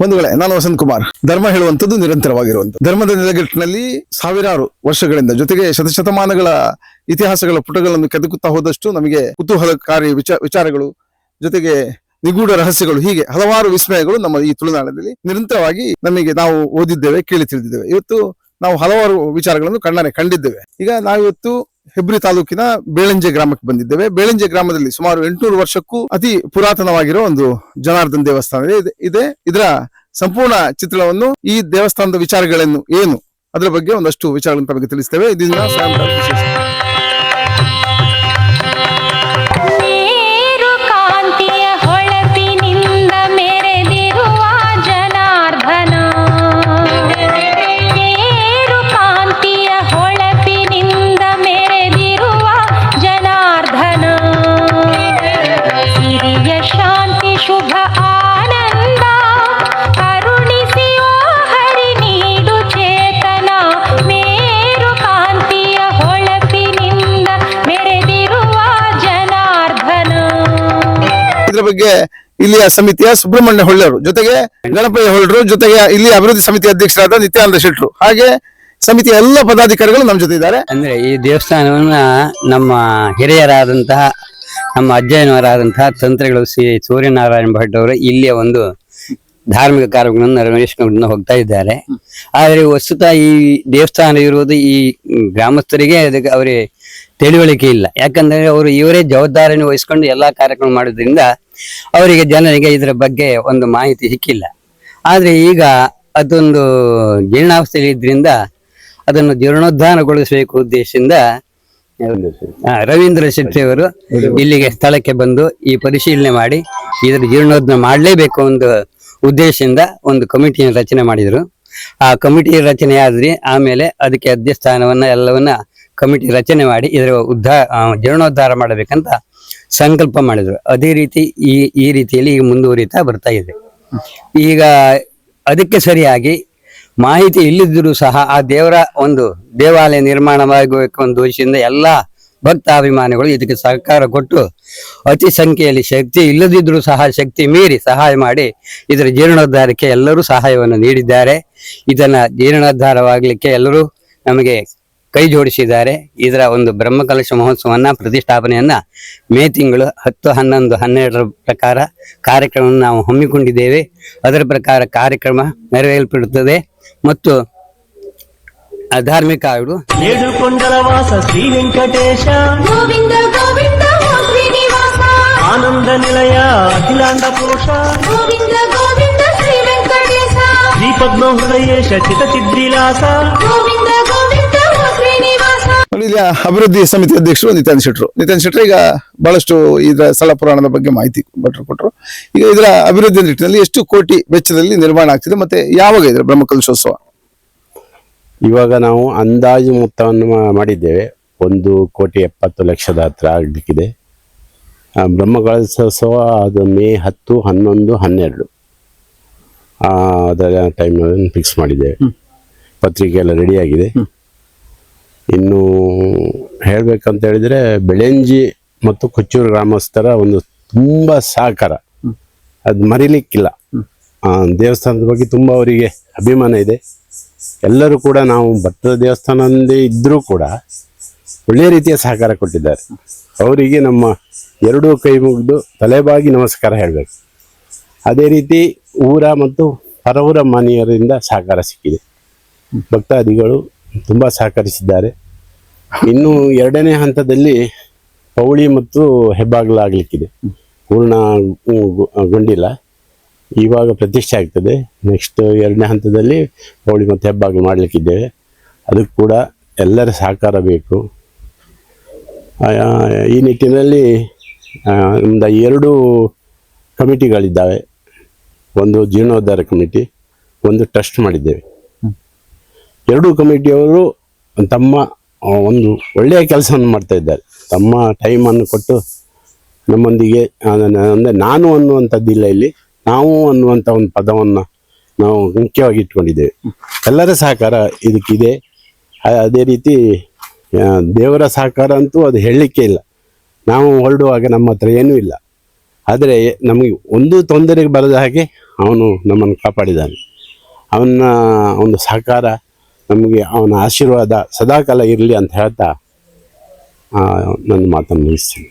ಬಂಧುಗಳೇ, ನಾನು ವಸಂತ್ ಕುಮಾರ್. ಧರ್ಮ ಹೇಳುವಂಥದ್ದು ನಿರಂತರವಾಗಿರುವಂಥದ್ದು. ಧರ್ಮದ ನೆಲೆಗಟ್ಟಿನಲ್ಲಿ ಸಾವಿರಾರು ವರ್ಷಗಳಿಂದ ಜೊತೆಗೆ ಶತಶತಮಾನಗಳ ಇತಿಹಾಸಗಳ ಪುಟಗಳನ್ನು ಕೆದಕುತ್ತಾ ಹೋದಷ್ಟು ನಮಗೆ ಕುತೂಹಲಕಾರಿ ವಿಚಾರಗಳು ಜೊತೆಗೆ ನಿಗೂಢ ರಹಸ್ಯಗಳು, ಹೀಗೆ ಹಲವಾರು ವಿಸ್ಮಯಗಳು ನಮ್ಮ ಈ ತುಳುನಾಡಿನಲ್ಲಿ ನಿರಂತರವಾಗಿ ನಮಗೆ ನಾವು ಓದಿದ್ದೇವೆ, ಕೇಳಿ ತಿಳಿದಿದ್ದೇವೆ. ಇವತ್ತು ನಾವು ಹಲವಾರು ವಿಚಾರಗಳನ್ನು ಕಣ್ಣಾರೆ ಕಂಡಿದ್ದೇವೆ. ಈಗ ನಾವಿವತ್ತು ಹೆಬ್ರಿ ತಾಲೂಕಿನ ಬೇಳಂಜೆ ಗ್ರಾಮಕ್ಕೆ ಬಂದಿದ್ದೇವೆ. ಬೇಳಂಜೆ ಗ್ರಾಮದಲ್ಲಿ ಸುಮಾರು 800 ವರ್ಷಕ್ಕೂ ಅತಿ ಪುರಾತನವಾಗಿರೋ ಒಂದು ಜನಾರ್ದನ್ ದೇವಸ್ಥಾನ ಇದೆ. ಇದರ ಸಂಪೂರ್ಣ ಚಿತ್ರಣವನ್ನು, ಈ ದೇವಸ್ಥಾನದ ವಿಚಾರಗಳನ್ನು ಏನು ಅದರ ಬಗ್ಗೆ ಒಂದಷ್ಟು ವಿಚಾರಗಳನ್ನು ತಮಗೆ ತಿಳಿಸ್ತೇವೆ. ಇದರಿಂದ ವಿಶೇಷ ಬಗ್ಗೆ ಇಲ್ಲಿಯ ಸಮಿತಿಯ ಸುಬ್ರಹ್ಮಣ್ಯ ಹೊಳ್ಳರು, ಜೊತೆಗೆ ಗಣಪಯ್ಯ ಹೊಳ್ಳರು, ಜೊತೆಗೆ ಇಲ್ಲಿ ಅಭಿವೃದ್ಧಿ ಸಮಿತಿ ಅಧ್ಯಕ್ಷರಾದ ನಿತ್ಯಾನಂದ ಶೆಟ್ರು, ಹಾಗೆ ಸಮಿತಿಯ ಎಲ್ಲ ಪದಾಧಿಕಾರಿಗಳು ನಮ್ಮ ಜೊತೆ ಇದ್ದಾರೆ. ಅಂದ್ರೆ ಈ ದೇವಸ್ಥಾನವನ್ನ ನಮ್ಮ ಹಿರಿಯರಾದಂತಹ, ನಮ್ಮ ಅಜ್ಜನವರಾದಂತಹ ತಂತ್ರಿಗಳು ಶ್ರೀ ಸೂರ್ಯನಾರಾಯಣ ಭಟ್ ಅವರು ಇಲ್ಲಿಯ ಒಂದು ಧಾರ್ಮಿಕ ಕಾರ್ಯಗಳನ್ನು ನೆರವೇರಿಸಿಕೊಂಡು ಹೋಗ್ತಾ ಇದ್ದಾರೆ. ಆದರೆ ವಸ್ತುತ ಈ ದೇವಸ್ಥಾನ ಇರುವುದು ಈ ಗ್ರಾಮಸ್ಥರಿಗೆ ಅದಕ್ಕೆ ಅವರಿಗೆ ತಿಳುವಳಿಕೆ ಇಲ್ಲ. ಯಾಕಂದ್ರೆ ಅವರು ಇವರೇ ಜವಾಬ್ದಾರಿಯನ್ನು ವಹಿಸ್ಕೊಂಡು ಎಲ್ಲಾ ಕಾರ್ಯಕ್ರಮ ಮಾಡೋದ್ರಿಂದ ಅವರಿಗೆ ಜನರಿಗೆ ಇದರ ಬಗ್ಗೆ ಒಂದು ಮಾಹಿತಿ ಸಿಕ್ಕಿಲ್ಲ. ಆದ್ರೆ ಈಗ ಅದೊಂದು ಜೀರ್ಣಾವಸ್ಥೆಯಲ್ಲಿ ಇದ್ರಿಂದ ಅದನ್ನು ಜೀರ್ಣೋದ್ಧಾರಗೊಳಿಸಬೇಕು ಉದ್ದೇಶದಿಂದ ರವೀಂದ್ರ ಶೆಟ್ಟಿ ಅವರು ಇಲ್ಲಿಗೆ ಸ್ಥಳಕ್ಕೆ ಬಂದು ಈ ಪರಿಶೀಲನೆ ಮಾಡಿ ಇದರ ಜೀರ್ಣೋದ್ಧಾರ ಮಾಡಲೇಬೇಕು ಒಂದು ಉದ್ದೇಶದಿಂದ ಒಂದು ಕಮಿಟಿಯನ್ನು ರಚನೆ ಮಾಡಿದರು. ಆ ಕಮಿಟಿ ರಚನೆ ಆದ್ರಿ ಆಮೇಲೆ ಅದಕ್ಕೆ ಅಧ್ಯಸ್ಥಾನವನ್ನ ಎಲ್ಲವನ್ನ ಕಮಿಟಿ ರಚನೆ ಮಾಡಿ ಇದರ ಜೀರ್ಣೋದ್ಧಾರ ಮಾಡಬೇಕಂತ ಸಂಕಲ್ಪ ಮಾಡಿದ್ರು. ಅದೇ ರೀತಿ ಈ ರೀತಿಯಲ್ಲಿ ಈಗ ಮುಂದುವರಿತಾ ಬರ್ತಾ ಇದೆ. ಈಗ ಅದಕ್ಕೆ ಸರಿಯಾಗಿ ಮಾಹಿತಿ ಇಲ್ಲದಿದ್ರೂ ಸಹ ಆ ದೇವರ ಒಂದು ದೇವಾಲಯ ನಿರ್ಮಾಣವಾಗಬೇಕು ಒಂದು ಉದ್ದೇಶದಿಂದ ಎಲ್ಲಾ ಭಕ್ತಾಭಿಮಾನಿಗಳು ಇದಕ್ಕೆ ಸಹಕಾರ ಕೊಟ್ಟು ಅತಿ ಸಂಖ್ಯೆಯಲ್ಲಿ ಶಕ್ತಿ ಇಲ್ಲದಿದ್ರೂ ಸಹ ಶಕ್ತಿ ಮೀರಿ ಸಹಾಯ ಮಾಡಿ ಇದರ ಜೀರ್ಣೋದ್ಧಾರಕ್ಕೆ ಎಲ್ಲರೂ ಸಹಾಯವನ್ನು ನೀಡಿದ್ದಾರೆ. ಇದನ್ನ ಜೀರ್ಣೋದ್ಧಾರವಾಗಲಿಕ್ಕೆ ಎಲ್ಲರೂ ನಮಗೆ ಕೈ ಜೋಡಿಸಿದ್ದಾರೆ. ಇದರ ಒಂದು ಬ್ರಹ್ಮಕಲಶ ಮಹೋತ್ಸವನ್ನ ಪ್ರತಿಷ್ಠಾಪನೆಯನ್ನ ಮೇ ತಿಂಗಳು 10, 11, 12 ಪ್ರಕಾರ ಕಾರ್ಯಕ್ರಮವನ್ನು ನಾವು ಹಮ್ಮಿಕೊಂಡಿದ್ದೇವೆ. ಅದರ ಪ್ರಕಾರ ಕಾರ್ಯಕ್ರಮ ನೆರವೇರಿಸಲ್ಪಡುತ್ತದೆ ಮತ್ತು ಧಾರ್ಮಿಕ ಆಯುಡು ಏಡುಕೊಂಡಲವಾಸ ಶ್ರೀ ವೆಂಕಟೇಶ ಗೋವಿಂದ ಗೋವಿಂದ ಶ್ರೀನಿವಾಸ ಆನಂದ ನಿಲಯ ಅಖಿಲಾಂಡ ಪುರುಷ ಗೋವಿಂದ ಗೋವಿಂದ ಶ್ರೀ ವೆಂಕಟೇಶ ಶ್ರೀ ಪದ್ಮ ಹೃದಯೇಶ ಚಿತಚಿದ್ವಿಲಾಸ ಗೋವಿಂದ ಗೋವಿಂದ ಶ್ರೀನಿವಾಸ. ಇಲ್ಲಿಯ ಅಭಿವೃದ್ಧಿ ಸಮಿತಿ ಅಧ್ಯಕ್ಷರು ನಿತ್ಯಾನಂದ ಶೆಟ್ರು ಈಗ ಬಹಳಷ್ಟು ಇದರ ಸ್ಥಳ ಪುರಾಣದ ಬಗ್ಗೆ ಮಾಹಿತಿ ಕೊಟ್ಟರು. ಈಗ ಇದರ ಅಭಿವೃದ್ಧಿ ನಿಟ್ಟಿನಲ್ಲಿ ಎಷ್ಟು ಕೋಟಿ ವೆಚ್ಚದಲ್ಲಿ ನಿರ್ಮಾಣ ಆಗ್ತಿದೆ ಮತ್ತೆ ಯಾವಾಗ ಇದರ ಬ್ರಹ್ಮಕಲಶೋತ್ಸವ? ಇವಾಗ ನಾವು ಅಂದಾಜು ಮೊತ್ತವನ್ನು ಮಾಡಿದ್ದೇವೆ. 1,70,00,000 ಹತ್ರ ಆಗಲಿಕ್ಕಿದೆ. ಬ್ರಹ್ಮಕಲಶೋತ್ಸವ ಅದು ಮೇ 10, 11, 12 ಅದರ ಟೈಮನ್ನು ಫಿಕ್ಸ್ ಮಾಡಿದ್ದೇವೆ. ಪತ್ರಿಕೆ ಎಲ್ಲ ರೆಡಿಯಾಗಿದೆ. ಇನ್ನು ಹೇಳಬೇಕಂತ ಹೇಳಿದರೆ ಬೆಳೆಂಜಿ ಮತ್ತು ಕೊಚ್ಚೂರು ಗ್ರಾಮಸ್ಥರ ಒಂದು ತುಂಬ ಸಹಕಾರ ಅದು ಮರಿಲಿಕ್ಕಿಲ್ಲ. ದೇವಸ್ಥಾನದ ಬಗ್ಗೆ ತುಂಬ ಅವರಿಗೆ ಅಭಿಮಾನ ಇದೆ. ಎಲ್ಲರೂ ಕೂಡ ನಾವು ಭತ್ತದ ದೇವಸ್ಥಾನದೇ ಇದ್ದರೂ ಕೂಡ ಒಳ್ಳೆಯ ರೀತಿಯ ಸಹಕಾರ ಕೊಟ್ಟಿದ್ದಾರೆ. ಅವರಿಗೆ ನಮ್ಮ ಎರಡೂ ಕೈ ಮುಗಿದು ತಲೆಬಾಗಿ ನಮಸ್ಕಾರ ಹೇಳಬೇಕು. ಅದೇ ರೀತಿ ಊರ ಮತ್ತು ಪರವೂರ ಮನೆಯವರಿಂದ ಸಹಕಾರ ಸಿಕ್ಕಿದೆ. ಭಕ್ತಾದಿಗಳು ತುಂಬ ಸಹಕರಿಸಿದ್ದಾರೆ. ಇನ್ನು 2ನೇ ಹಂತದಲ್ಲಿ ಪೌಳಿ ಮತ್ತು ಹೆಬ್ಬಾಗಿಲಾಗಲಿಕ್ಕಿದೆ, ಪೂರ್ಣಗೊಂಡಿಲ್ಲ. ಇವಾಗ ಪ್ರತಿಷ್ಠೆ ಆಗ್ತದೆ. ನೆಕ್ಸ್ಟ್ 2ನೇ ಹಂತದಲ್ಲಿ ಪೌಳಿ ಮತ್ತು ಹೆಬ್ಬಾಗಿಲು ಮಾಡಲಿಕ್ಕಿದ್ದೇವೆ. ಅದಕ್ಕೆ ಕೂಡ ಎಲ್ಲರ ಸಹಕಾರ ಬೇಕು. ಈ ನಿಟ್ಟಿನಲ್ಲಿ ಒಂದು 2 ಕಮಿಟಿಗಳಿದ್ದಾವೆ. ಒಂದು ಜೀರ್ಣೋದ್ಧಾರ ಕಮಿಟಿ, ಒಂದು ಟ್ರಸ್ಟ್ ಮಾಡಿದ್ದೇವೆ. 2 ಕಮಿಟಿಯವರು ತಮ್ಮ ಒಂದು ಒಳ್ಳೆಯ ಕೆಲಸವನ್ನು ಮಾಡ್ತಾ ಇದ್ದಾರೆ. ತಮ್ಮ ಟೈಮನ್ನು ಕೊಟ್ಟು ನಮ್ಮೊಂದಿಗೆ, ಅಂದರೆ ನಾನು ಅನ್ನುವಂಥದ್ದಿಲ್ಲ ಇಲ್ಲಿ, ನಾವು ಅನ್ನುವಂಥ ಒಂದು ಪದವನ್ನು ನಾವು ಮುಖ್ಯವಾಗಿ ಇಟ್ಕೊಂಡಿದ್ದೇವೆ. ಎಲ್ಲರ ಸಹಕಾರ ಇದಕ್ಕಿದೆ. ಅದೇ ರೀತಿ ದೇವರ ಸಹಕಾರ ಅಂತೂ ಅದು ಹೇಳಲಿಕ್ಕೆ ಇಲ್ಲ. ನಾವು ಹೊರಡುವಾಗ ನಮ್ಮ ಹತ್ರ ಏನೂ ಇಲ್ಲ. ಆದರೆ ನಮಗೆ ಒಂದು ತೊಂದರೆಗೆ ಬರದ ಹಾಗೆ ಅವನು ನಮ್ಮನ್ನು ಕಾಪಾಡಿದ್ದಾನೆ. ಅವನ ಒಂದು ಸಹಕಾರ ನಮಗೆ, ಅವನ ಆಶೀರ್ವಾದ ಸದಾಕಾಲ ಇರಲಿ ಅಂತ ಹೇಳ್ತಾ ನನ್ನ ಮಾತನ್ನು ಮುಗಿಸ್ತೀನಿ.